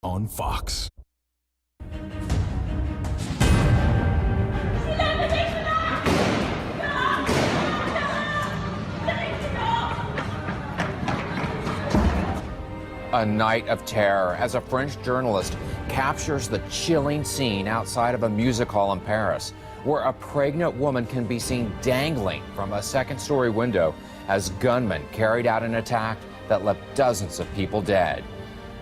on Fox. A night of terror as a French journalist captures the chilling scene outside of a music hall in Paris, where a pregnant woman can be seen dangling from a second-story window as gunmen carried out an attack that left dozens of people dead.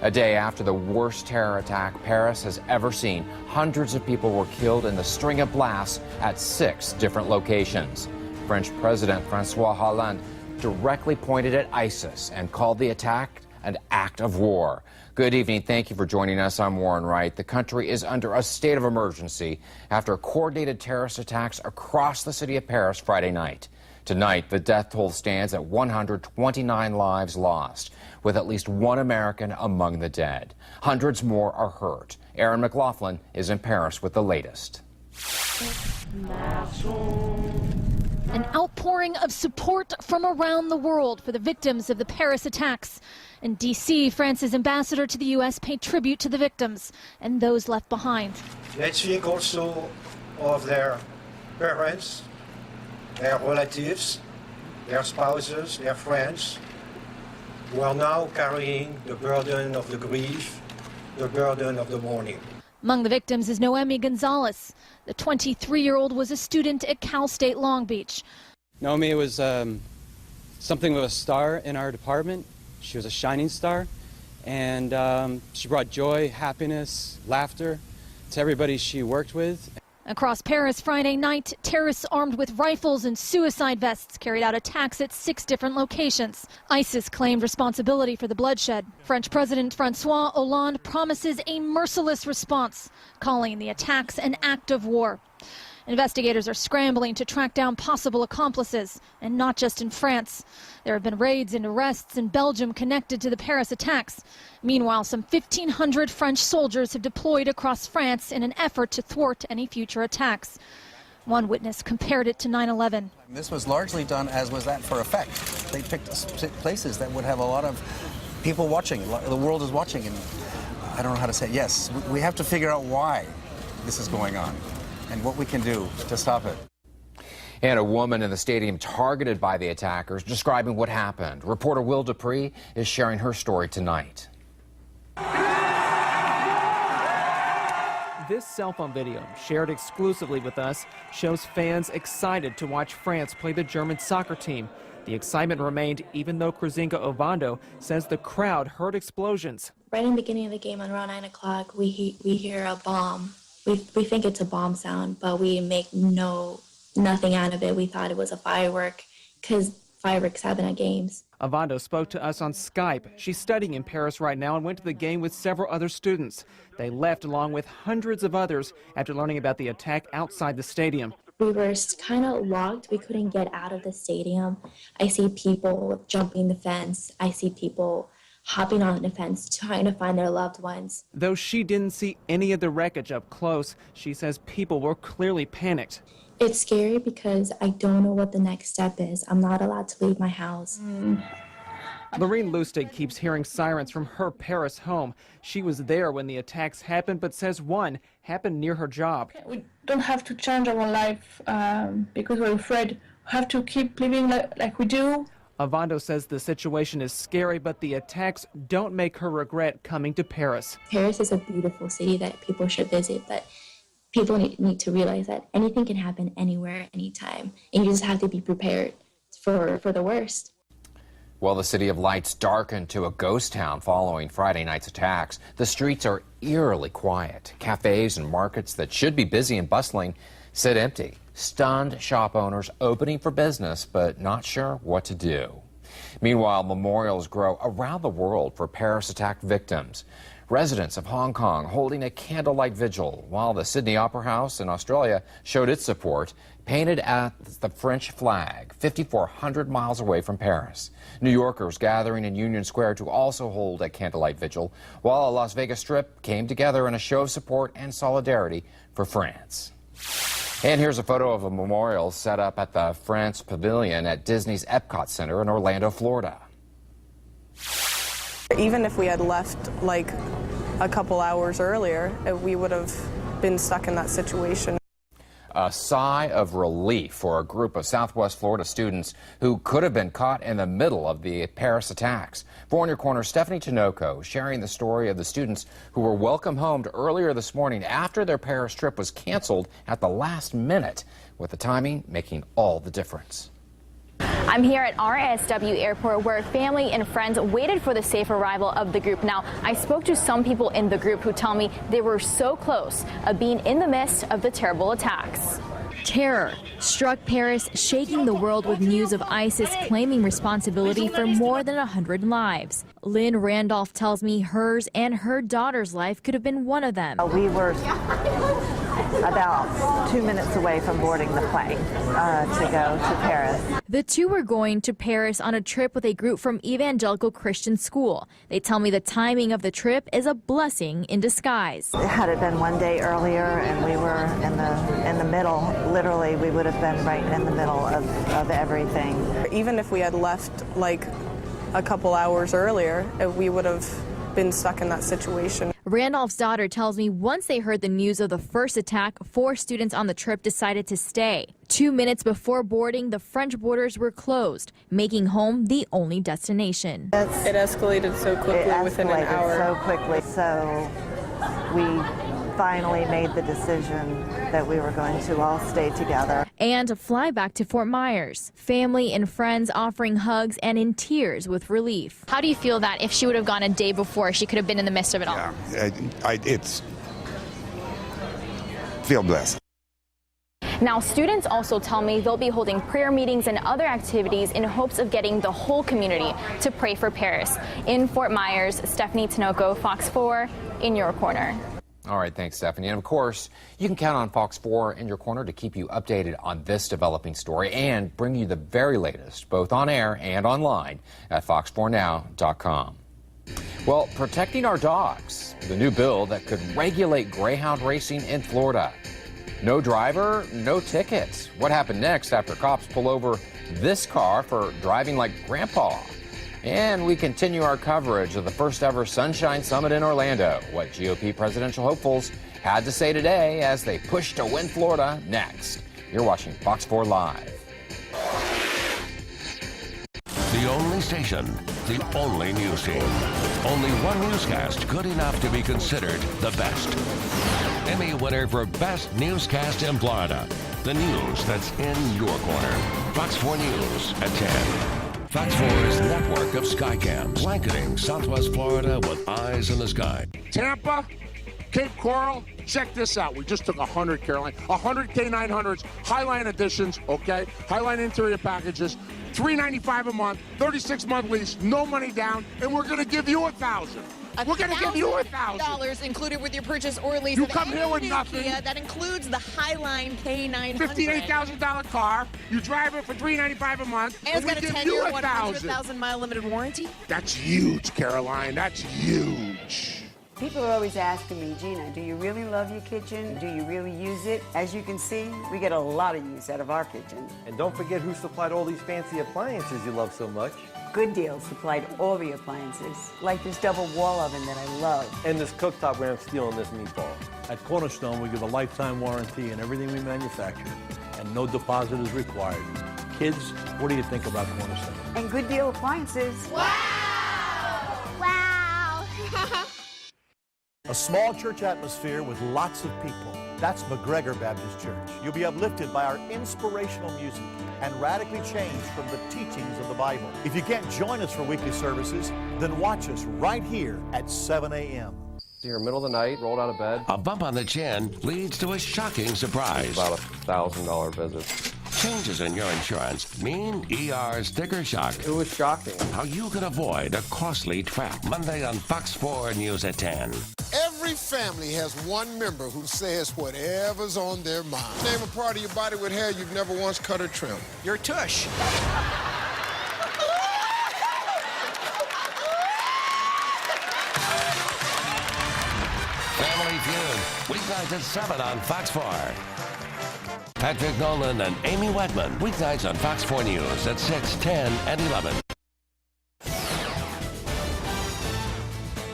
A day after the worst terror attack Paris has ever seen, hundreds of people were killed in the string of blasts at 6 different locations. French President François Hollande directly pointed at ISIS and called the attack an act of war. Good evening. Thank you for joining us. I'm Warren Wright. The country is under a state of emergency after coordinated terrorist attacks across the city of Paris Friday night. Tonight, the death toll stands at 129 lives lost, with at least one American among the dead. Hundreds more are hurt. Aaron McLaughlin is in Paris with the latest. An outpouring of support from around the world for the victims of the Paris attacks. In D.C., France's ambassador to the U.S. paid tribute to the victims and those left behind. Let's think also of their parents, their relatives, their spouses, their friends, who are now carrying the burden of the grief, the burden of the mourning. Among the victims is Noemi Gonzalez. The 23-year-old was a student at Cal State Long Beach. Noemi was something of a star in our department. She was a shining star, and she brought joy, happiness, laughter to everybody she worked with. Across Paris Friday night, terrorists armed with rifles and suicide vests carried out attacks at 6 different locations. ISIS claimed responsibility for the bloodshed. French President François Hollande promises a merciless response, calling the attacks an act of war. Investigators are scrambling to track down possible accomplices, and not just in France. There have been raids and arrests in Belgium connected to the Paris attacks. Meanwhile, some 1,500 French soldiers have deployed across France in an effort to thwart any future attacks. One witness compared it to 9/11. This was largely done as was that for effect. They picked places that would have a lot of people watching. The world is watching, and I don't know how to say it. Yes, we have to figure out why this is going on and what we can do to stop it. And a woman in the stadium targeted by the attackers describing what happened. Reporter Will Dupree is sharing her story tonight. This cell phone video, shared exclusively with us, shows fans excited to watch France play the German soccer team. The excitement remained even though Krasinka Ovando says the crowd heard explosions. Right in the beginning of the game, around 9 o'clock, we hear a bomb. We think it's a bomb sound, but we make nothing out of it. We thought it was a firework because fireworks happen at games. Ovando spoke to us on Skype. She's studying in Paris right now and went to the game with several other students. They left along with hundreds of others after learning about the attack outside the stadium. We were kind of locked. We couldn't get out of the stadium. I see people jumping the fence. I see people hopping on the fence, trying to find their loved ones. Though she didn't see any of the wreckage up close, she says people were clearly panicked. It's scary because I don't know what the next step is. I'm not allowed to leave my house. Lorene Lustig keeps hearing sirens from her Paris home. She was there when the attacks happened, but says one happened near her job. We don't have to change our life because we're afraid. We have to keep living like we do. Ovando says the situation is scary, but the attacks don't make her regret coming to Paris. Paris is a beautiful city that people should visit, but people need to realize that anything can happen anywhere, anytime, and you just have to be prepared for the worst. Well, the City of Lights darkened to a ghost town following Friday night's attacks. The streets are eerily quiet. Cafes and markets that should be busy and bustling sit empty. Stunned shop owners opening for business, but not sure what to do. Meanwhile, memorials grow around the world for Paris attack victims. Residents of Hong Kong holding a candlelight vigil, while the Sydney Opera House in Australia showed its support, painted at the French flag, 5,400 miles away from Paris. New Yorkers gathering in Union Square to also hold a candlelight vigil, while a Las Vegas Strip came together in a show of support and solidarity for France. And here's a photo of a memorial set up at the France Pavilion at Disney's Epcot Center in Orlando, Florida. Even if we had left like a couple hours earlier, we would have been stuck in that situation. A sigh of relief for a group of Southwest Florida students who could have been caught in the middle of the Paris attacks. For In Your Corner, Stephanie Tinoco sharing the story of the students who were welcomed home earlier this morning after their Paris trip was canceled at the last minute, with the timing making all the difference. I'm here at RSW Airport where family and friends waited for the safe arrival of the group. Now, I spoke to some people in the group who tell me they were so close of being in the midst of the terrible attacks. Terror struck Paris, shaking the world with news of ISIS claiming responsibility for more than 100 lives. Lynn Randolph tells me hers and her daughter's life could have been one of them. We were about 2 minutes away from boarding the plane to go to Paris. The two were going to Paris on a trip with a group from Evangelical Christian School. They tell me the timing of the trip is a blessing in disguise. Had it been 1 day earlier and we were in the middle, literally we would have been right in the middle of everything. Even if we had left like a couple hours earlier, we would have been stuck in that situation. Randolph's daughter tells me once they heard the news of the first attack, 4 students on the trip decided to stay. 2 minutes before boarding, the French borders were closed, making home the only destination. It escalated so quickly within an hour. So quickly, so we finally made the decision that we were going to all stay together. And fly back to Fort Myers. Family and friends offering hugs and in tears with relief. How do you feel that if she would have gone a day before, she could have been in the midst of it all? Yeah, it's feel blessed. Now, students also tell me they'll be holding prayer meetings and other activities in hopes of getting the whole community to pray for Paris. In Fort Myers, Stephanie Tinoco, Fox 4, In Your Corner. All right, thanks, Stephanie. And of course, you can count on Fox 4 In Your Corner to keep you updated on this developing story and bring you the very latest, both on air and online at fox4now.com. Well, protecting our dogs, the new bill that could regulate greyhound racing in Florida. No driver, no ticket. What happened next after cops pull over this car for driving like grandpa? And we continue our coverage of the first ever Sunshine Summit in Orlando. What GOP presidential hopefuls had to say today as they push to win Florida next. You're watching Fox 4 Live. The only station, the only news team. Only one newscast good enough to be considered the best. Emmy winner for Best Newscast in Florida. The news that's in your corner. Fox 4 News at 10. Fox 4's network of Skycams blanketing Southwest Florida with eyes in the sky. Tampa, Cape Coral, check this out. We just took 100, Caroline, 100 K900s, Highline editions, okay? Highline interior packages, $395 a month, 36-month lease, no money down, and we're going to give you $1,000. We're going to give you $1,000 included with your purchase or lease. You come here with nothing. Kia, that includes the Highline K900. $58,000 car. You drive it for $395 a month. And it's got a 10-year, 100,000 100,000-mile limited warranty. That's huge, Caroline. That's huge. People are always asking me, Gina, do you really love your kitchen? Do you really use it? As you can see, we get a lot of use out of our kitchen. And don't forget who supplied all these fancy appliances you love so much. Good Deal supplied all the appliances, like this double wall oven that I love. And this cooktop where I'm stealing this meatball. At Cornerstone, we give a lifetime warranty on everything we manufacture, and no deposit is required. Kids, what do you think about Cornerstone? And Good Deal appliances. Wow! Wow! A small church atmosphere with lots of people. That's McGregor Baptist Church. You'll be uplifted by our inspirational music and radically changed from the teachings of the Bible. If you can't join us for weekly services, then watch us right here at 7 a.m. Here, middle of the night, rolled out of bed. A bump on the chin leads to a shocking surprise. About $1,000 visit. Changes in your insurance mean ER sticker shock. It was shocking. How you can avoid a costly trap. Monday on Fox 4 News at 10. Every family has one member who says whatever's on their mind. Name a part of your body with hair you've never once cut or trimmed. Your tush. Family Feud, weeknights at 7 on Fox 4. Patrick Nolan and Amy Wedman, weeknights on Fox 4 News at 6, 10, and 11.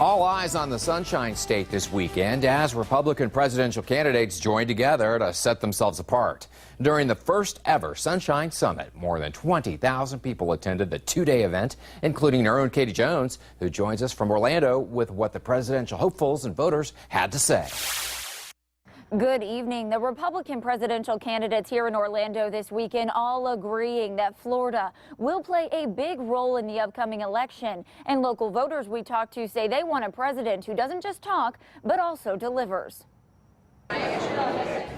All eyes on the Sunshine State this weekend as Republican presidential candidates joined together to set themselves apart. During the first ever Sunshine Summit, more than 20,000 people attended the two-day event, including our own Katie Jones, who joins us from Orlando with what the presidential hopefuls and voters had to say. Good evening. The Republican presidential candidates here in Orlando this weekend all agreeing that Florida will play a big role in the upcoming election. And local voters we talked to say they want a president who doesn't just talk, but also delivers.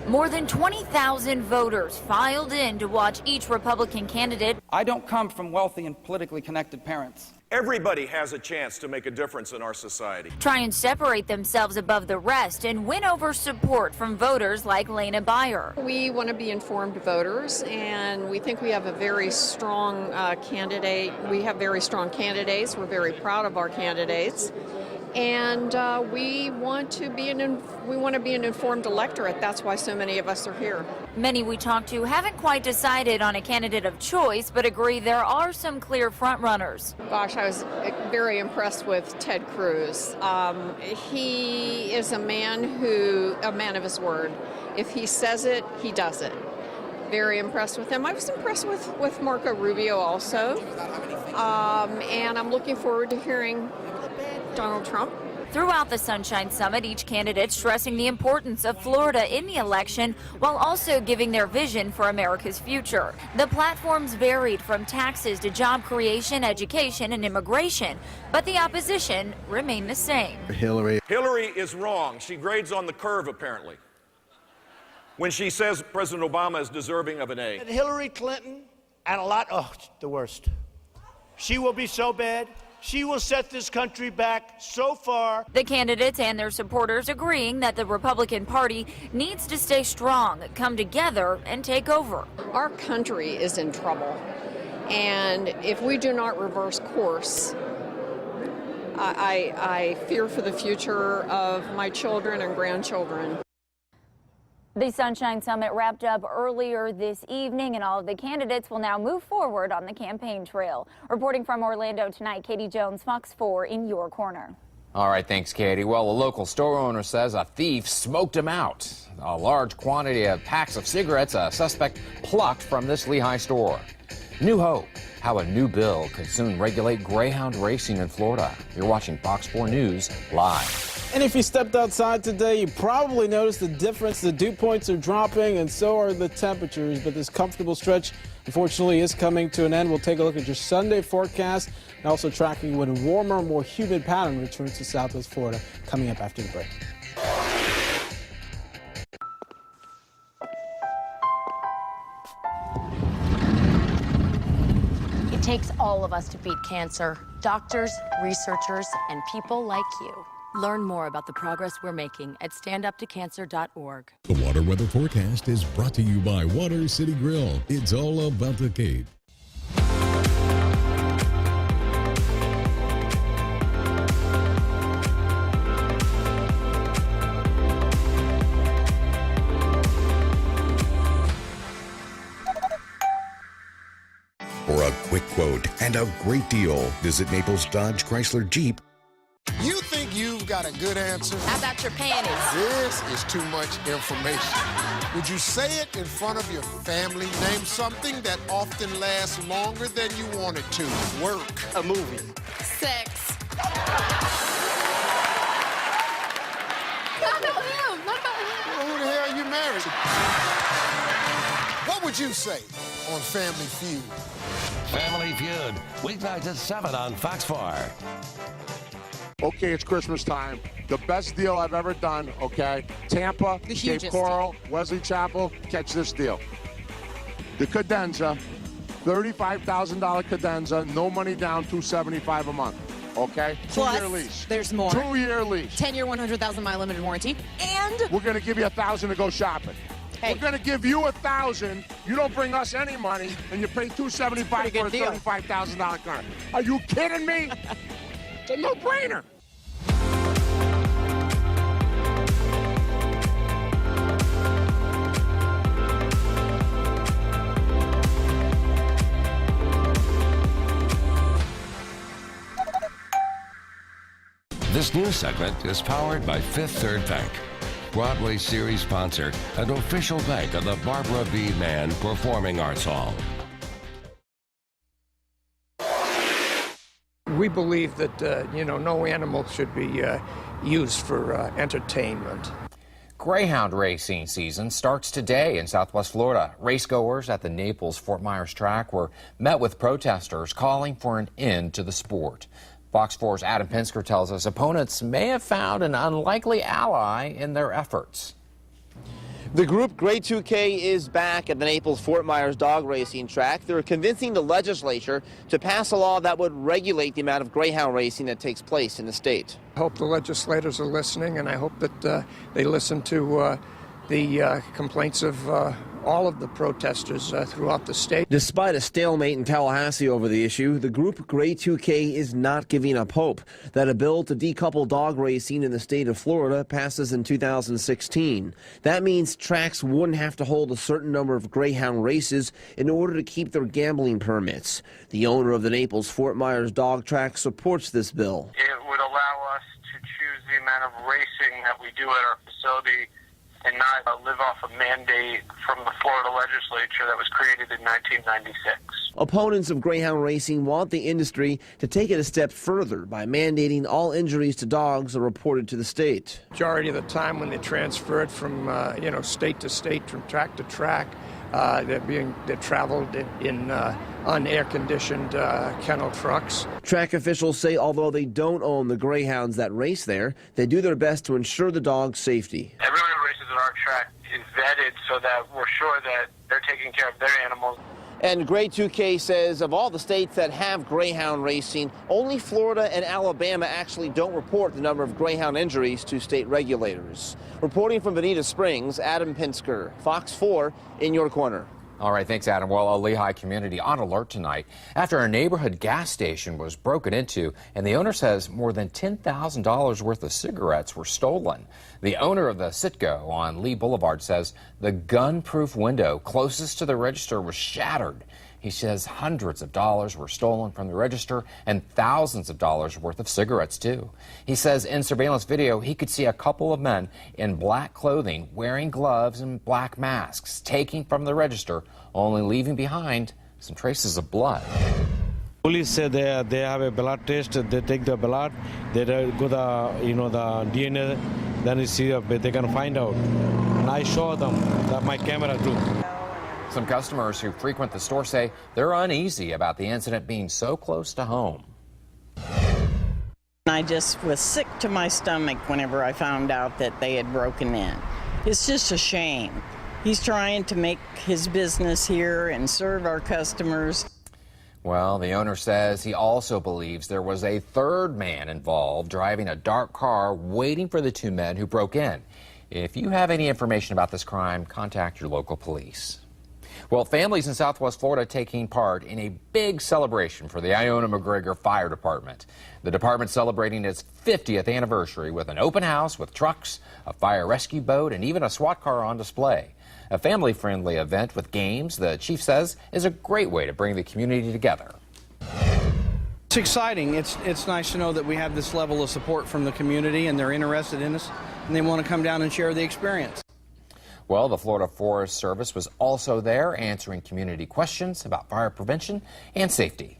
More than 20,000 voters filed in to watch each Republican candidate. I don't come from wealthy and politically connected parents. Everybody has a chance to make a difference in our society. Try and separate themselves above the rest and win over support from voters like Lena Beyer. We want to be informed voters, and we think we have a very strong candidate. We have very strong candidates. We're very proud of our candidates. And we want to be an informed electorate. That's why so many of us are here. Many we talked to haven't quite decided on a candidate of choice, but agree there are some clear frontrunners. Gosh, I was very impressed with Ted Cruz. He is a man of his word. If he says it, he does it. Very impressed with him. I was impressed with Marco Rubio also. And I'm looking forward to hearing Donald Trump. Throughout the Sunshine Summit, each candidate stressing the importance of Florida in the election while also giving their vision for America's future. The platforms varied from taxes to job creation, education, and immigration, but the opposition remained the same. Hillary is wrong. She grades on the curve, apparently, when she says President Obama is deserving of an A. And Hillary Clinton and the worst. She will be so bad. She will set this country back so far. The candidates and their supporters agreeing that the Republican Party needs to stay strong, come together, and take over. Our country is in trouble, and if we do not reverse course, I fear for the future of my children and grandchildren. The Sunshine Summit wrapped up earlier this evening, and all of the candidates will now move forward on the campaign trail. Reporting from Orlando tonight, Katie Jones, Fox 4 in your corner. All right, thanks, Katie. Well, a local store owner says a thief smoked him out. A large quantity of packs of cigarettes a suspect plucked from this Lehigh store. New hope, how a new bill could soon regulate greyhound racing in Florida. You're watching Fox 4 News live. And if you stepped outside today, you probably noticed the difference. The dew points are dropping, and so are the temperatures. But this comfortable stretch, unfortunately, is coming to an end. We'll take a look at your Sunday forecast and also tracking when a warmer, more humid pattern returns to Southwest Florida coming up after the break. It takes all of us to beat cancer. Doctors, researchers, and people like you. Learn more about the progress we're making at standuptocancer.org. The water weather forecast is brought to you by Water City Grill. It's all about the Cape. For a quick quote and a great deal, visit Naples Dodge Chrysler Jeep. You think you've got a good answer? How about your panties? This is too much information. Would you say it in front of your family? Name something that often lasts longer than you want it to. Work. A movie. Sex. Not about him. Well, who the hell are you married to? What would you say on Family Feud? Family Feud, weeknights at 7 on Fox 4. Okay, it's Christmas time. The best deal I've ever done, okay? Tampa, Cape Coral, Wesley Chapel, catch this deal. The cadenza, $35,000 cadenza, no money down, $275 a month, okay? Plus, 2-year lease. There's more. 2-year lease. 10-year, 100,000-mile limited warranty. And we're going to give you $1,000 to go shopping. Hey. We're going to give you $1,000. You don't bring us any money, and you pay $275 for a $35,000 car. Are you kidding me? It's a no-brainer. This news news segment is powered by Fifth Third Bank, Broadway series sponsor and official bank of the Barbara B. Mann Performing Arts Hall. We believe that, no animal should be used for entertainment. Greyhound racing season starts today in Southwest Florida. Racegoers at the Naples-Fort Myers track were met with protesters calling for an end to the sport. Fox 4's Adam Pinsker tells us opponents may have found an unlikely ally in their efforts. The group Grade 2K is back at the Naples-Fort Myers dog racing track. They're convincing the legislature to pass a law that would regulate the amount of greyhound racing that takes place in the state. I hope the legislators are listening, and I hope that they listen to the complaints of all of the protesters throughout the state. Despite a stalemate in Tallahassee over the issue, the group Grade 2K is not giving up hope that a bill to decouple dog racing in the state of Florida passes in 2016. That means tracks wouldn't have to hold a certain number of greyhound races in order to keep their gambling permits. The owner of the Naples-Fort Myers dog track supports this bill. It would allow us to choose the amount of racing that we do at our facility and not live off a mandate from the Florida legislature that was created in 1996. Opponents of greyhound racing want the industry to take it a step further by mandating all injuries to dogs are reported to the state. Majority of the time when they're transferred from, state to state, from track to track, they're traveled in unair-conditioned kennel trucks. Track officials say although they don't own the greyhounds that race there, they do their best to ensure the dog's safety. Everyone who races at our track is vetted so that we're sure that they're taking care of their animals. And Grade 2K says of all the states that have greyhound racing, only Florida and Alabama actually don't report the number of greyhound injuries to state regulators. Reporting from Bonita Springs, Adam Pinsker, Fox 4 in your corner. All right, thanks, Adam. Well, a Lehigh community on alert tonight after a neighborhood gas station was broken into, and the owner says more than $10,000 worth of cigarettes were stolen. The owner of the Citgo on Lee Boulevard says the gun-proof window closest to the register was shattered. He says hundreds of dollars were stolen from the register and thousands of dollars worth of cigarettes, too. He says in surveillance video, he could see a couple of men in black clothing wearing gloves and black masks taking from the register, only leaving behind some traces of blood. Police say they have a blood test. They take the blood. They go the the DNA. Then you see they can find out. And I show them that my camera too. Some customers who frequent the store say they're uneasy about the incident being so close to home. I just was sick to my stomach whenever I found out that they had broken in. It's just a shame. He's trying to make his business here and serve our customers. Well, the owner says he also believes there was a third man involved driving a dark car waiting for the two men who broke in. If you have any information about this crime, contact your local police. Well, families in Southwest Florida taking part in a big celebration for the Iona-McGregor Fire Department. The department celebrating its 50th anniversary with an open house with trucks, a fire rescue boat, and even a SWAT car on display. A family-friendly event with games, the chief says, is a great way to bring the community together. It's exciting. It's nice to know that we have this level of support from the community and they're interested in us and they want to come down and share the experience. Well, the Florida Forest Service was also there answering community questions about fire prevention and safety.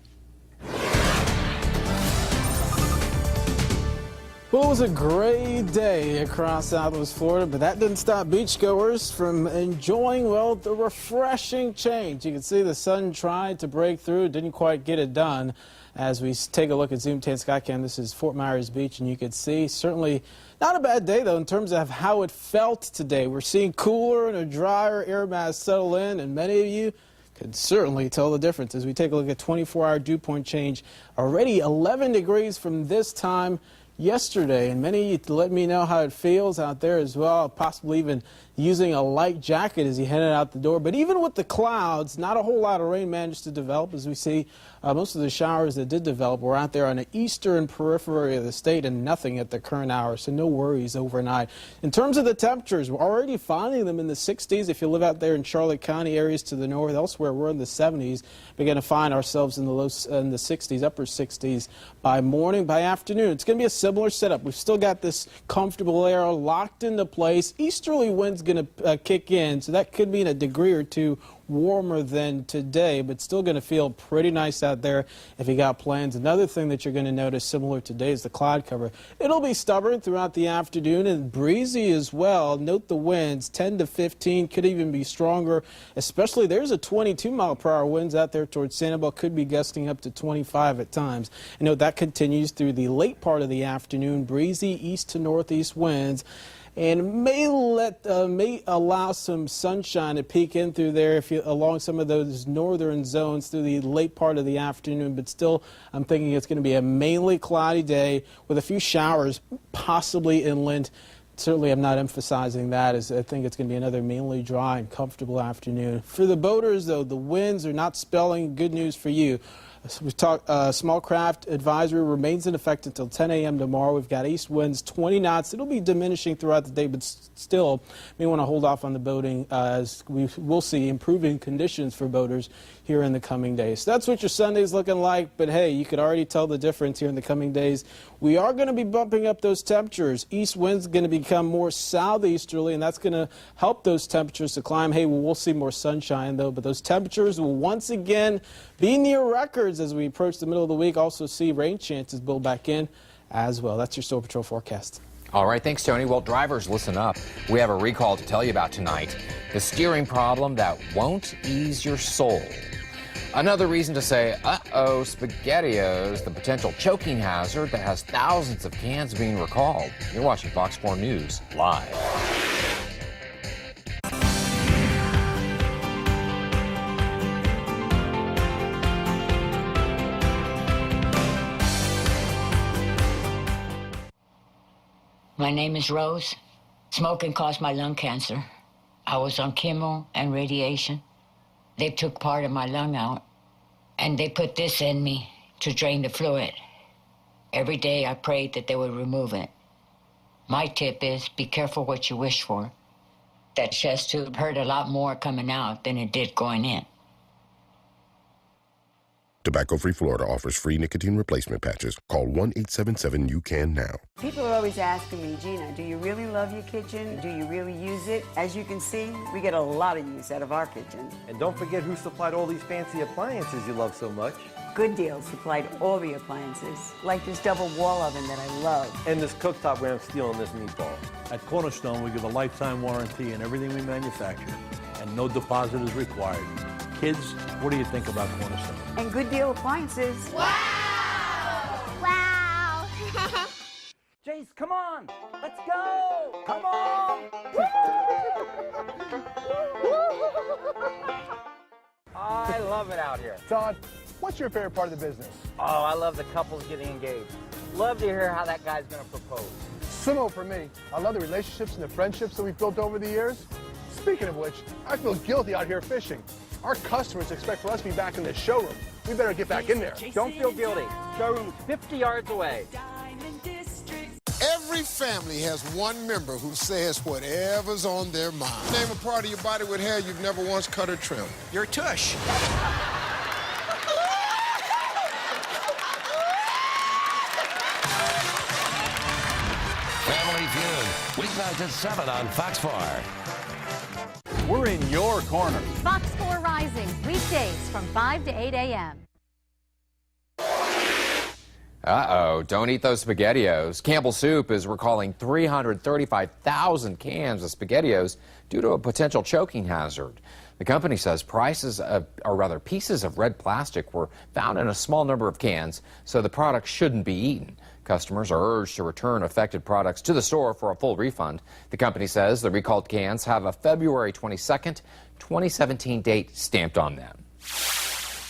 Well, it was a great day across Southwest Florida, but that didn't stop beachgoers from enjoying, well, the refreshing change. You can see the sun tried to break through, didn't quite get it done. As we take a look at Zoom 10 Skycam, this is Fort Myers Beach, and you can see certainly not a bad day, though, in terms of how it felt today. We're seeing cooler and a drier air mass settle in, and many of you could certainly tell the difference as we take a look at 24-hour dew point change. Already 11 degrees from this time yesterday, and many of you let me know how it feels out there as well, possibly even using a light jacket as you headed out the door. But even with the clouds, not a whole lot of rain managed to develop as we see Most of the showers that did develop were out there on the eastern periphery of the state and nothing at the current hour, so no worries overnight. In terms of the temperatures, we're already finding them in the 60s. If you live out there in Charlotte County areas to the north, elsewhere we're in the 70s. We're going to find ourselves in the 60s, upper 60s by morning, by afternoon. It's going to be a similar setup. We've still got this comfortable air locked into place. Easterly wind's going to kick in, so that could mean a degree or two warmer than today, but still going to feel pretty nice out there if you got plans. Another thing that you're going to notice similar today is the cloud cover. It'll be stubborn throughout the afternoon and breezy as well. Note the winds, 10 to 15, could even be stronger, especially there's a 22-mile-per-hour winds out there towards Sanibel, could be gusting up to 25 at times. And note that continues through the late part of the afternoon, breezy east to northeast winds. And may allow some sunshine to peek in through there along some of those northern zones through the late part of the afternoon. But still, I'm thinking it's going to be a mainly cloudy day with a few showers, possibly inland. Certainly, I'm not emphasizing that, as I think it's going to be another mainly dry and comfortable afternoon. For the boaters, though, the winds are not spelling good news for you. We talked, small craft advisory remains in effect until 10 a.m. tomorrow. We've got east winds 20 knots. It'll be diminishing throughout the day, but still may want to hold off on the boating as we will see improving conditions for boaters here in the coming days. So that's what your Sunday's looking like, but hey, you could already tell the difference here in the coming days. We are going to be bumping up those temperatures. East winds going to become more southeasterly, and that's going to help those temperatures to climb. Hey, we'll see more sunshine, though, but those temperatures will once again be near records as we approach the middle of the week. Also see rain chances build back in as well. That's your Storm Patrol forecast. All right, thanks, Tony. Well, drivers, listen up. We have a recall to tell you about tonight. The steering problem that won't ease your soul. Another reason to say, uh-oh, SpaghettiOs, the potential choking hazard that has thousands of cans being recalled. You're watching Fox 4 News live. My name is Rose. Smoking caused my lung cancer. I was on chemo and radiation. They took part of my lung out, and they put this in me to drain the fluid. Every day I prayed that they would remove it. My tip is be careful what you wish for. That chest tube hurt a lot more coming out than it did going in. Tobacco-Free Florida offers free nicotine replacement patches. Call 1-877-YOU-CAN now. People are always asking me, Gina, do you really love your kitchen? Do you really use it? As you can see, we get a lot of use out of our kitchen. And don't forget who supplied all these fancy appliances you love so much. Good Deal supplied all the appliances, like this double wall oven that I love. And this cooktop where I'm stealing this meatball. At Cornerstone, we give a lifetime warranty in everything we manufacture, and no deposit is required. Kids, what do you think about Cornerstone? And Good Deal appliances. Wow! Wow! Jace, come on! Let's go! Come on! I love it out here. Todd, what's your favorite part of the business? Oh, I love the couples getting engaged. Love to hear how that guy's going to propose. Similar for me. I love the relationships and the friendships that we've built over the years. Speaking of which, I feel guilty out here fishing. Our customers expect for us to be back in the showroom. We better get back in there. Don't feel guilty. Showroom's 50 yards away. Every family has one member who says whatever's on their mind. Name a part of your body with hair you've never once cut or trimmed. Your tush. Family Feud, weeknights at 7 on Fox 4. We're in your corner. Fox 4 Rising, weekdays from 5 to 8 a.m. Uh-oh, don't eat those SpaghettiOs. Campbell Soup is recalling 335,000 cans of SpaghettiOs due to a potential choking hazard. The company says pieces of red plastic were found in a small number of cans, so the product shouldn't be eaten. Customers are urged to return affected products to the store for a full refund. The company says the recalled cans have a February 22nd, 2017 date stamped on them.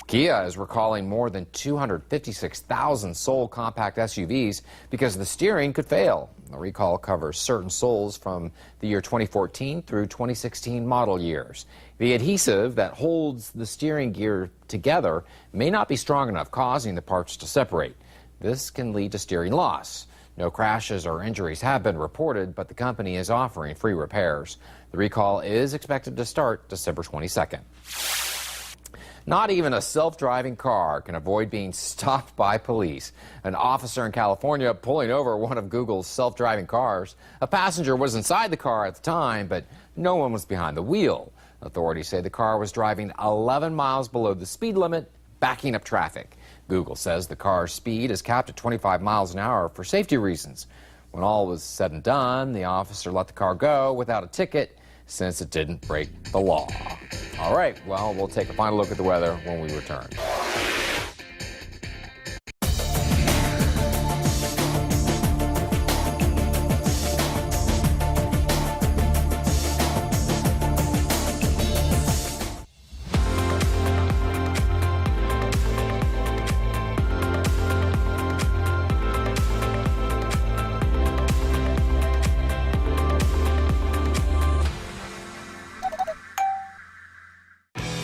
Kia is recalling more than 256,000 Soul compact SUVs because the steering could fail. The recall covers certain soles from the year 2014 through 2016 model years. The adhesive that holds the steering gear together may not be strong enough, causing the parts to separate. This can lead to steering loss. No crashes or injuries have been reported, but the company is offering free repairs. The recall is expected to start December 22nd. Not even a self-driving car can avoid being stopped by police. An officer in California pulling over one of Google's self-driving cars. A passenger was inside the car at the time, but no one was behind the wheel. Authorities say the car was driving 11 miles below the speed limit, backing up traffic. Google says the car's speed is capped at 25 miles an hour for safety reasons. When all was said and done, the officer let the car go without a ticket, since it didn't break the law. All right, well, we'll take a final look at the weather when we return.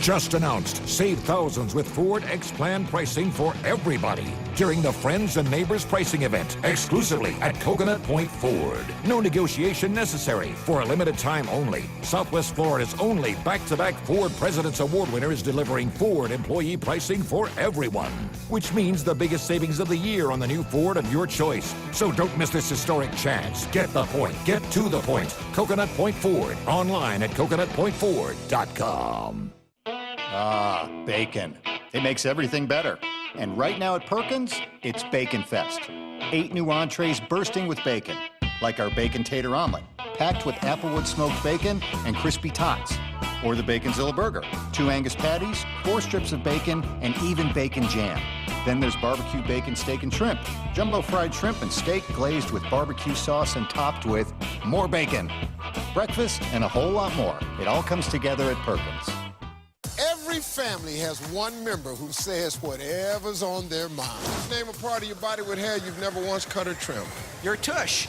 Just announced, save thousands with Ford X-Plan pricing for everybody during the Friends and Neighbors pricing event exclusively at Coconut Point Ford. No negotiation necessary. For a limited time only, Southwest Florida's only back-to-back Ford President's Award winner is delivering Ford employee pricing for everyone, which means the biggest savings of the year on the new Ford of your choice. So don't miss this historic chance. Get the point. Get to the point. Coconut Point Ford. Online at coconutpointford.com. Ah, bacon. It makes everything better. And right now at Perkins, it's Bacon Fest. 8 new entrees bursting with bacon, like our bacon tater omelet, packed with applewood smoked bacon and crispy tots. Or the Baconzilla burger, 2 Angus patties, 4 strips of bacon, and even bacon jam. Then there's barbecue bacon steak and shrimp, jumbo fried shrimp and steak glazed with barbecue sauce and topped with more bacon. Breakfast and a whole lot more. It all comes together at Perkins. Every family has one member who says whatever's on their mind. Name a part of your body with hair you've never once cut or trimmed. Your tush.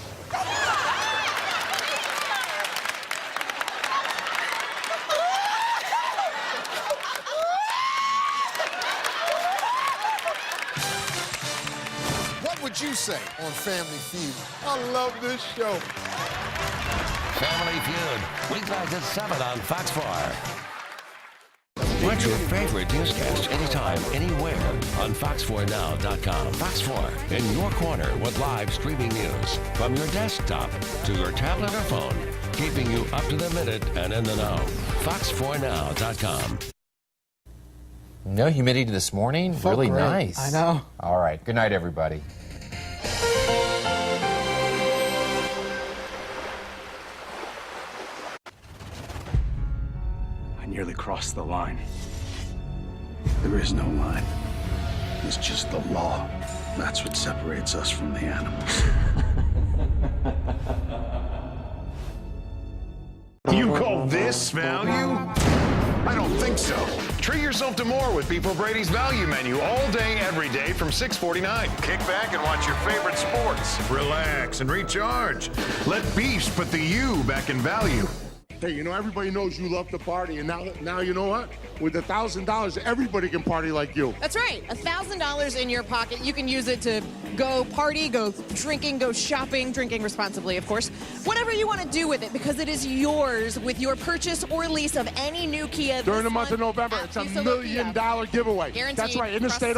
What would you say on Family Feud? I love this show. Family Feud, weeknights at 7 on Fox 4. Watch your favorite newscast anytime, anywhere on fox4now.com. Fox 4, in your corner with live streaming news from your desktop to your tablet or phone, keeping you up to the minute and in the know. fox4now.com. No humidity this morning. Felt really great. nice. I know. All right. Good night, everybody. I nearly crossed the line. There is no line. It's just the law. That's what separates us from the animals. You call this value? I don't think so. Treat yourself to more with Beef O'Brady's value menu all day, every day from $6.49. Kick back and watch your favorite sports. Relax and recharge. Let Beefs put the U back in value. Hey, you know, everybody knows you love to party, and now you know what? With $1,000, everybody can party like you. That's right. $1,000 in your pocket. You can use it to go party, go drinking, go shopping, drinking responsibly, of course. Whatever you want to do with it, because it is yours with your purchase or lease of any new Kia. During the month of November, it's a $1 million giveaway. Guaranteed. That's right, in the state of